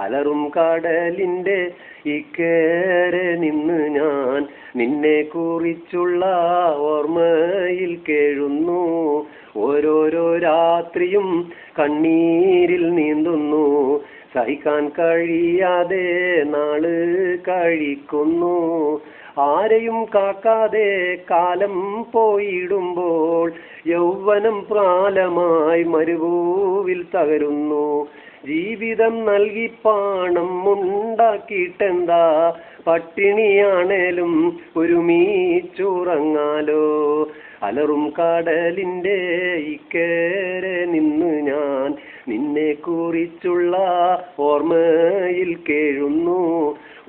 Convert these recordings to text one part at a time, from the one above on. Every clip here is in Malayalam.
അലറും കടലിൻ്റെ ഇക്കരെ നിന്ന് ഞാൻ നിന്നെ കുറിച്ചുള്ള ഓർമ്മയിൽ കേഴുന്നു. ഓരോരോ രാത്രിയും കണ്ണീരിൽ നീന്തുന്നു. സഹിക്കാൻ കഴിയാതെ നാള് കഴിക്കുന്നു. ആരെയും കാക്കാതെ കാലം പോയിടുമ്പോൾ യൗവനം പ്രാലമായി മരുഭൂവിൽ തകരുന്നു. ജീവിതം നൽകി പണം ഉണ്ടാക്കിയിട്ടെന്താ, പട്ടിണിയാണേലും ഒരുമിച്ചുറങ്ങാലോ. അലറും കടലിൻ്റെ ഇക്കരെ നിന്ന് ഞാൻ നിന്നെ കുറിച്ചുള്ള ഓർമ്മയിൽ കേഴുന്നു.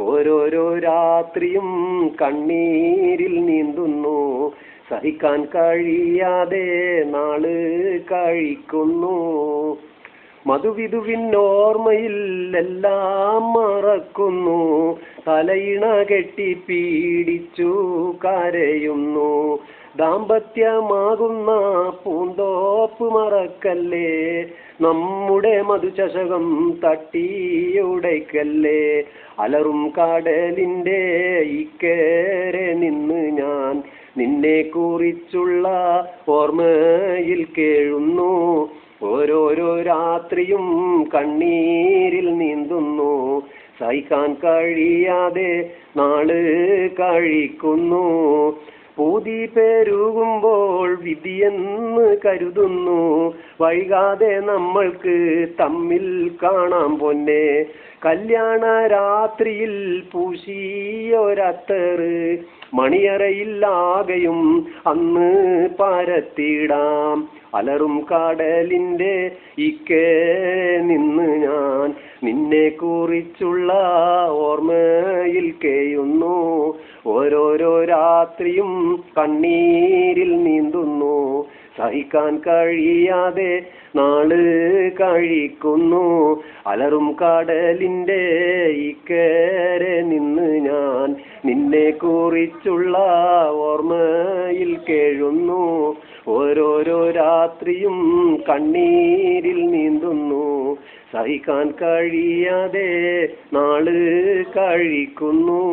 ഓരോരോ രാത്രിയും കണ്ണീരിൽ നീന്തുന്നു. സഹിക്കാൻ കഴിയാതെ നാള് കഴിക്കുന്നു. മധുവിധുവിനോർമ്മയിൽ എല്ലാം മറക്കുന്നു. തലയിണ കെട്ടി പീഡിച്ചു കരയുന്നു. ദാമ്പത്യമാകുന്ന പൂന്തോപ്പ് മറക്കല്ലേ, നമ്മുടെ മധുചഷകം തട്ടിയുടയ്ക്കല്ലേ. അലറും കടലിൻ്റെ ഇക്കരെ നിന്ന് ഞാൻ നിന്നെ കുറിച്ചുള്ള ഓർമ്മയിൽ കേഴുന്നു. ഓരോരോ രാത്രിയും കണ്ണീരിൽ നീന്തുന്നു. സഹിക്കാൻ കഴിയാതെ നാള് കഴിക്കുന്നു. പൂതി പെരുകുമ്പോൾ വിധിയെന്ന് കരുതുന്നു. വൈകാതെ നമ്മൾക്ക് തമ്മിൽ കാണാം പൊന്നെ. കല്യാണ രാത്രിയിൽ പൂശിയൊരത്തറ് മണിയറയില്ലാകെയും അന്ന് പരത്തിടാം. അലറും കടലിൻ്റെ ഇക്കരെ നിന്ന് ഞാൻ നിന്നെ കുറിച്ചുള്ള ഓർമ്മയിൽ കേഴുന്നു. ഓരോരോ രാത്രിയും കണ്ണീരിൽ നീന്തുന്നു. സഹിക്കാൻ കഴിയാതെ നാള് കഴിക്കുന്നു. അലറും കടലിൻ്റെ ഇക്കരെ നിന്ന് ഞാൻ നിന്നെ കുറിച്ചുള്ള ഓർമ്മയിൽ കേഴുന്നു. ഓരോരോ രാത്രിയും കണ്ണീരിൽ നീന്തുന്നു. സഹിക്കാൻ കഴിയാതെ നാള് കഴിക്കുന്നു.